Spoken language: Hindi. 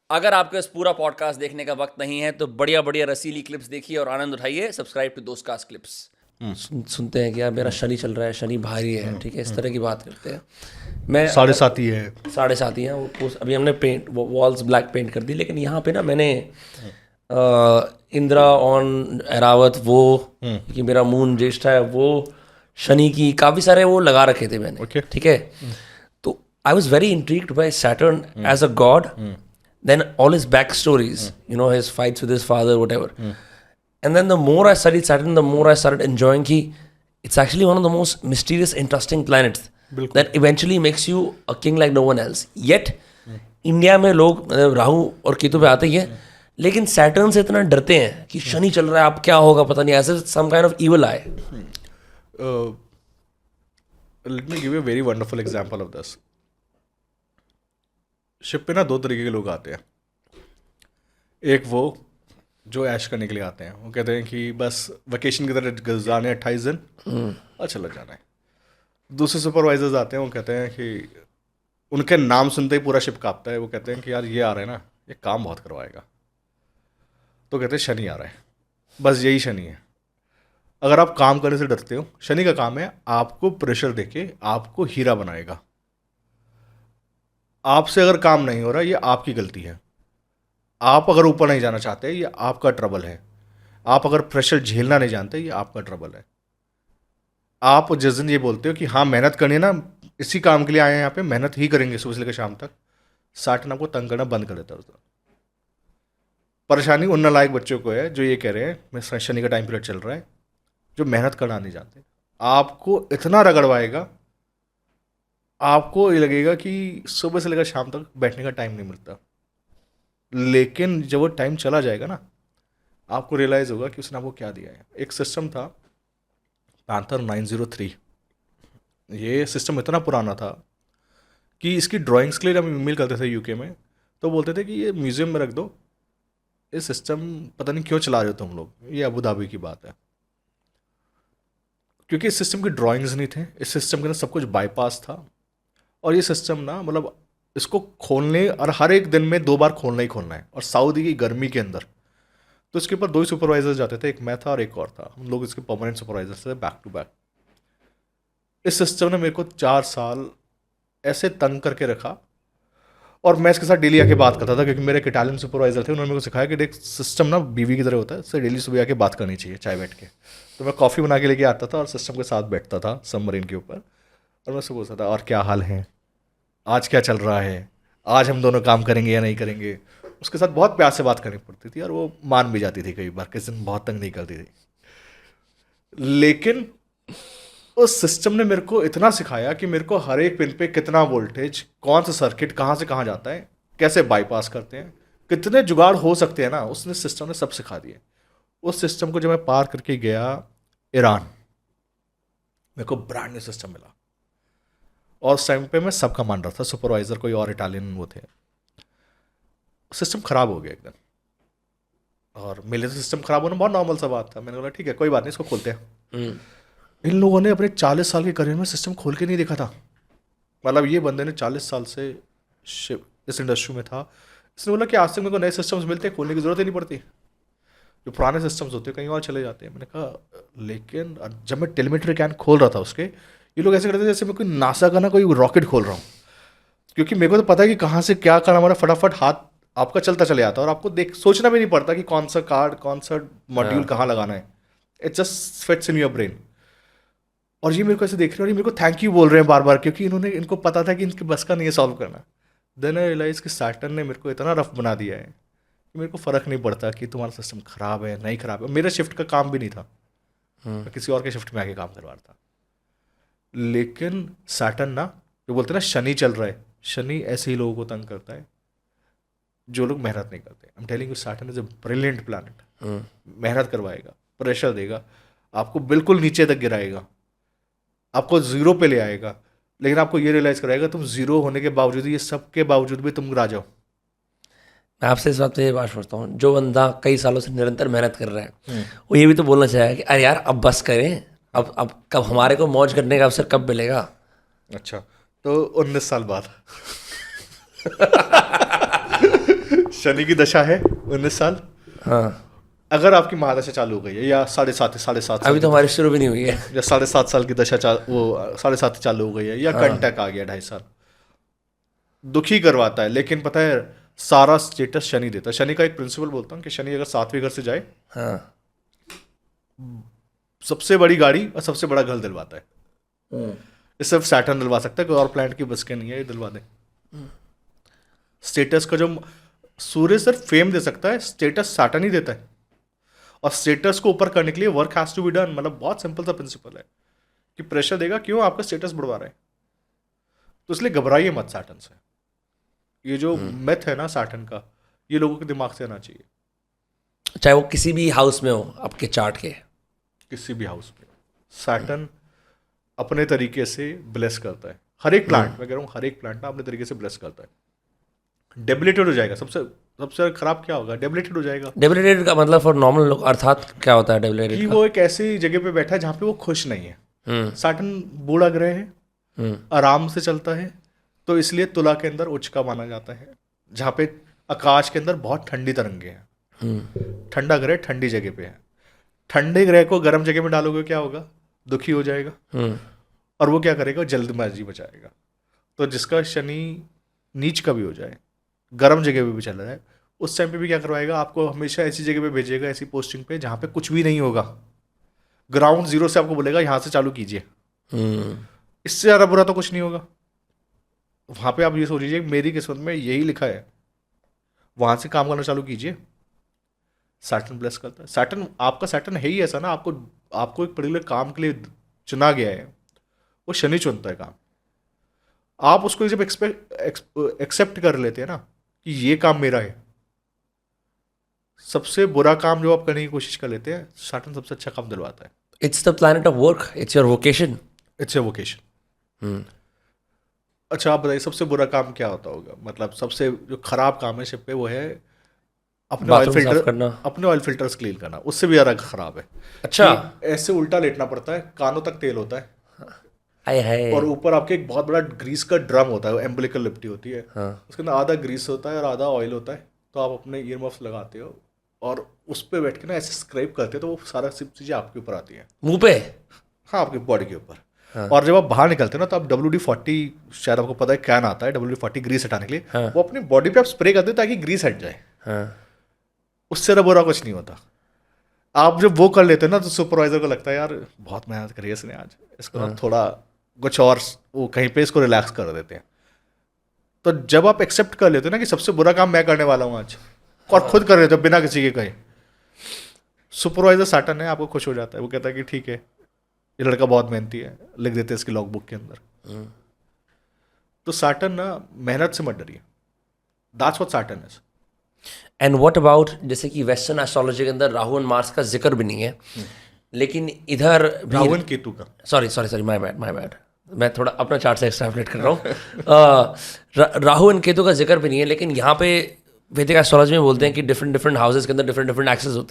अगर आपके पास पूरा पॉडकास्ट देखने का वक्त नहीं है तो बढ़िया बढ़िया रसीली क्लिप्स देखिए और आनंद उठाइए। सब्सक्राइब टू दोस्त कास्ट क्लिप्स। सुनते हैं कि यार मेरा शनि चल रहा है, शनि भारी है, ठीक है, इस तरह की बात करते हैं। मैं 7.5 ही है। 7.5 है वो। अभी हमने पेंट वॉल्स ब्लैक पेंट कर दी, लेकिन यहाँ पे ना मैंने इंदिरा ऑन एरावत वो कि मेरा मून ज्येष्ठा है वो शनि की काफ़ी सारे वो लगा रखे थे मैंने। Okay. ठीक है, तो I was very intrigued by Saturn as a god, then all his backstories, you know, his fights with his father, whatever. And then the more I studied Saturn, the more I started enjoying कि it's actually one of the most mysterious, interesting planets that eventually makes you a king like no one else. Yet, India में लोग मतलब राहु और केतु पे आते ही हैं, लेकिन सैटर्न से इतना डरते हैं कि शनि चल रहा है, अब क्या होगा पता नहीं, ऐसे some kind of evil eye. Let me give you a very wonderful example of this. Ship पे ना 2 तरीके के लोग आते हैं। एक वो जो ऐश करने के लिए आते हैं, वो कहते हैं कि बस वेकेशन की तरह गुजारने 28 दिन और चला जाना है। दूसरे सुपरवाइजर्स आते हैं, वो कहते हैं कि उनके नाम सुनते ही पूरा शिप कांपता है। वो कहते हैं कि यार ये आ रहा है ना, ये काम बहुत करवाएगा। तो कहते हैं शनि आ रहा है, बस यही शनि है। अगर आप काम करने से डरते हो, शनि का काम है आपको प्रेशर देके आपको हीरा बनाएगा। आपसे अगर काम नहीं हो रहा, ये आपकी गलती है। आप अगर ऊपर नहीं जाना चाहते, ये आपका ट्रबल है। आप अगर प्रेशर झेलना नहीं जानते, ये आपका ट्रबल है। आप जिस दिन ये बोलते हो कि हाँ मेहनत करनी है ना, इसी काम के लिए आए हैं यहाँ पे, मेहनत ही करेंगे सुबह से लेकर शाम तक, सैटर्न आपको तंग करना बंद कर देता है। परेशानी उन नालायक बच्चों को है जो ये कह रहे हैं मैं शनि का टाइम पीरियड चल रहा है, जो मेहनत करना नहीं जानते। आपको इतना रगड़वाएगा, आपको ये लगेगा कि सुबह से लेकर शाम तक बैठने का टाइम नहीं मिलता। लेकिन जब वो टाइम चला जाएगा ना, आपको रियलाइज़ होगा कि उसने आपको क्या दिया है। एक सिस्टम था पैंथर 903। ये सिस्टम इतना पुराना था कि इसकी ड्राइंग्स के लिए हम ईमेल करते थे यूके में, तो बोलते थे कि ये म्यूज़ियम में रख दो, ये सिस्टम पता नहीं क्यों चला रहे हो तुम लोग, ये अबू धाबी की बात है। क्योंकि इस सिस्टम की ड्राइंग्स नहीं थे, इस सिस्टम के अंदर सब कुछ बाईपास था। और ये सिस्टम ना मतलब इसको खोलने और हर एक दिन में 2 बार खोलना ही खोलना है, और सऊदी की गर्मी के अंदर। तो इसके ऊपर 2 ही सुपरवाइजर्स जाते थे, एक मैं था और एक और था। हम लोग इसके परमानेंट सुपरवाइजर्स थे, बैक टू बैक। इस सिस्टम ने मेरे को 4 साल ऐसे तंग करके रखा, और मैं इसके साथ डेली आके बात करता था, क्योंकि मेरे एक इटालियन सुपरवाइजर थे। उन्होंने मेरे को सिखाया कि देख सिस्टम ना बीवी की तरह होता है, इससे डेली सुबह आके बात करनी चाहिए चाय बैठ के। तो मैं कॉफ़ी बना के लेके आता था और सिस्टम के साथ बैठता था सबमरीन के ऊपर, और मैं उससे पूछता था और क्या हाल है, आज क्या चल रहा है, आज हम दोनों काम करेंगे या नहीं करेंगे। उसके साथ बहुत प्यार से बात करनी पड़ती थी, और वो मान भी जाती थी कई बार, किसी दिन बहुत तंग नहीं करती थी। लेकिन उस सिस्टम ने मेरे को इतना सिखाया कि मेरे को हर एक पिन पे कितना वोल्टेज, कौन सा सर्किट कहाँ से कहाँ जाता है, कैसे बाईपास करते हैं, कितने जुगाड़ हो सकते हैं ना, उसने सिस्टम ने सब सिखा दिए। उस सिस्टम को जब मैं पार करके गया ईरान, मेरे को ब्रांड न्यू सिस्टम मिला, और उस टाइम पे मैं सबका मान रहा था, सुपरवाइजर कोई और इटालियन वो थे। सिस्टम ख़राब हो गया एकदम, और मेरे सिस्टम ख़राब होना बहुत नॉर्मल सा बात था। मैंने बोला ठीक है कोई बात नहीं, इसको खोलते हैं। इन लोगों ने अपने 40 साल के करियर में सिस्टम खोल के नहीं देखा था। मतलब ये बंदे ने 40 साल से इस इंडस्ट्री में था, इसने बोला कि आज तक मेरे को नए सिस्टम्स मिलते हैं, खोलने की ज़रूरत ही नहीं पड़ती, जो पुराने सिस्टम्स होते हैं कहीं और चले जाते हैं। मैंने कहा लेकिन जब मैं टेलीमेट्री कैन खोल रहा था उसके, ये लोग ऐसे करते थे जैसे मैं कोई नासा का ना कोई रॉकेट खोल रहा हूँ, क्योंकि मेरे को तो पता है कि कहाँ से क्या करना, हमारा फटाफट हाथ आपका चलता चले जाता है, और आपको देख सोचना भी नहीं पड़ता कि कौन सा कार्ड, कौन सा मॉड्यूल कहाँ लगाना है। It just fits in your brain. और ये मेरे को ऐसे देख रहे हैं, और ये मेरे को थैंक यू बोल रहे हैं बार बार, क्योंकि इनको पता था कि इनके बस का नहीं है सॉल्व करना। देन आई रियलाइज कि सैटर्न ने मेरे को इतना रफ बना दिया है कि मेरे को फ़र्क नहीं पड़ता कि तुम्हारा सिस्टम ख़राब है नहीं ख़राब है। मेरा शिफ्ट का काम भी नहीं था, मैं किसी और के शिफ्ट में आके काम करवा रहा था। लेकिन सैटर्न ना, जो बोलते हैं ना शनि चल रहा है, शनि ऐसे ही लोगों को तंग करता है जो लोग मेहनत नहीं करते। I am telling you Saturn is a brilliant planet. मेहनत करवाएगा, प्रेशर देगा, आपको बिल्कुल नीचे तक गिराएगा, आपको ज़ीरो पे ले आएगा, लेकिन आपको ये रियलाइज़ कराएगा तुम ज़ीरो होने के बावजूद, ये सब के बावजूद भी तुम गिरा जाओ। मैं आपसे इस बात पे ये बात सोचता हूँ, जो बंदा कई सालों से निरंतर मेहनत कर रहा है वो ये भी तो बोलना चाहेगा कि अरे यार अब बस करें, अब कब हमारे को मौज करने का अवसर कब मिलेगा। अच्छा, तो 19 साल बाद शनि की दशा है 19 साल। हाँ, अगर आपकी महादशा चालू हो गई है या साढ़े सात अभी तो हमारी शुरू भी नहीं हुई है। या 7.5 साल की दशा वो 7.5 चालू हो गई है या कंटक आ गया 2.5 साल, दुखी करवाता है। लेकिन पता है सारा स्टेटस शनि देता है। शनि का एक प्रिंसिपल बोलता हूँ कि शनि अगर 7वें घर से जाए, हाँ, सबसे बड़ी गाड़ी और सबसे बड़ा घर दिलवाता है। ये सिर्फ सैटर्न दिलवा सकता है, कोई और प्लैनेट की बस के नहीं है ये दिलवा दे। स्टेटस का जो सूर्य सिर्फ फेम दे सकता है, स्टेटस सैटर्न ही देता है। और स्टेटस को ऊपर करने के लिए work has to be done. मतलब बहुत सिंपल सा प्रिंसिपल है कि प्रेशर देगा, क्यों आपका स्टेटस बढ़वा रहा है, तो इसलिए घबराइए मत सैटर्न से। ये जो मिथ है ना सैटर्न का, ये लोगों के दिमाग से आना चाहिए। चाहे वो किसी भी हाउस में हो आपके चार्ट के, किसी भी हाउस में सैटर्न अपने तरीके से ब्लेस करता है। हर एक प्लांट, मैं कह रहा हूँ हर एक प्लांट ना अपने तरीके से ब्लेस करता है। डेबिलिटेड हो जाएगा, सबसे खराब क्या होगा, डेबिलिटेड हो जाएगा। डेबिलिटेड का मतलब फॉर नॉर्मल लोग अर्थात क्या होता है डेबिलिटेड कि वो एक ऐसी जगह पे बैठा है जहाँ पे वो खुश नहीं है। सैटर्न बूढ़ा ग्रह है, आराम से चलता है, तो इसलिए तुला के अंदर उच्च का माना जाता है, जहाँ पे आकाश के अंदर बहुत ठंडी तरंगे हैं। ठंडा ग्रह ठंडी जगह पे है। ठंडे ग्रह को गर्म जगह में डालोगे क्या होगा, दुखी हो जाएगा और वो क्या करेगा, जल्दबाजी बचाएगा। तो जिसका शनि नीच का भी हो जाए, गर्म जगह पे भी चल रहा है, उस टाइम पे भी क्या करवाएगा, आपको हमेशा ऐसी जगह पे भेजेगा, ऐसी पोस्टिंग पे जहाँ पे कुछ भी नहीं होगा। ग्राउंड जीरो से आपको बोलेगा यहाँ से चालू कीजिए। इससे ज़्यादा बुरा तो कुछ नहीं होगा। वहाँ पे आप ये सोच लीजिए मेरी किस्मत में यही लिखा है, वहाँ से काम करना चालू कीजिए। सैटर्न ब्लेस करता है। सैटर्न है ही ऐसा ना, आपको एक पर्टिकुलर काम के लिए चुना गया है, वो शनि चुनता है काम। आप उसको जब एक्सेप्ट कर लेते हैं ना कि ये काम मेरा है, सबसे बुरा काम जो आप करने की कोशिश कर लेते हैं, सैटर्न सबसे अच्छा काम दिलवाता है। It's the planet of work, it's your vocation. It's your vocation. अच्छा आप बताइए सबसे बुरा काम क्या होता होगा, मतलब सबसे जो खराब काम है शिप पे वो है अपने ऑयल फिल्टर्स क्लीन करना। उससे भी ज़्यादा खराब है। अच्छा, ऐसे उल्टा लेटना पड़ता है, कानों तक तेल होता है, हाय और ऊपर आपके एक बहुत बड़ा ग्रीस का ड्रम होता है, एम्बिलिकल लिप्टी होती है। उसके अंदर आधा ग्रीस होता है और आधा ऑयल होता है। तो आप अपने ईयर मफ्स लगाते हो और उस पर बैठ के ना ऐसे स्क्रैप करते हो, तो वो सारा सब चीज़ें आपके ऊपर आती हैं, मुंह पे। हाँ, आपकी बॉडी के ऊपर। और जब आप बाहर निकलते हो ना, तो आप WD-40, शायद आपको पता है कैन आता है WD-40 ग्रीस हटाने के लिए, वो अपनी बॉडी पे आप स्प्रे करते हो ताकि ग्रीस हट जाए। उससे ज़्यादा बुरा कुछ नहीं होता। आप जब वो कर लेते हो ना, तो सुपरवाइजर को लगता है यार बहुत मेहनत करी है इसने आज, इसको थोड़ा कुछ और वो कहीं पे इसको रिलैक्स कर देते हैं। तो जब आप एक्सेप्ट कर लेते हो ना कि सबसे बुरा काम मैं करने वाला हूँ आज, और खुद कर लेते हो बिना किसी के कहे, सुपरवाइजर सैटर्न है, आपको खुश हो जाता है। वो कहता है कि ठीक है ये लड़का बहुत मेहनती है, लिख देते हैं इसकी लॉग बुक के अंदर। तो सैटर्न ना मेहनत से मत डरिए। That's what Saturn is. And what about, जैसे कि वेस्टर्न एस्ट्रोलॉजी के अंदर राहु एंड मार्स का जिक्र भी नहीं है, लेकिन इधर राहु एंड केतु का, सॉरी माय बैड, मैं थोड़ा अपना चार्ट से एक्सट्रैपलेट कर रहा हूँ। राहु एंड केतु का जिक्र भी नहीं है, लेकिन यहाँ पे वैदिक एस्ट्रोलॉजी में बोलते हैं कि डिफरेंट हाउसेस के अंदर डिफरेंट एक्सेस होते हैं।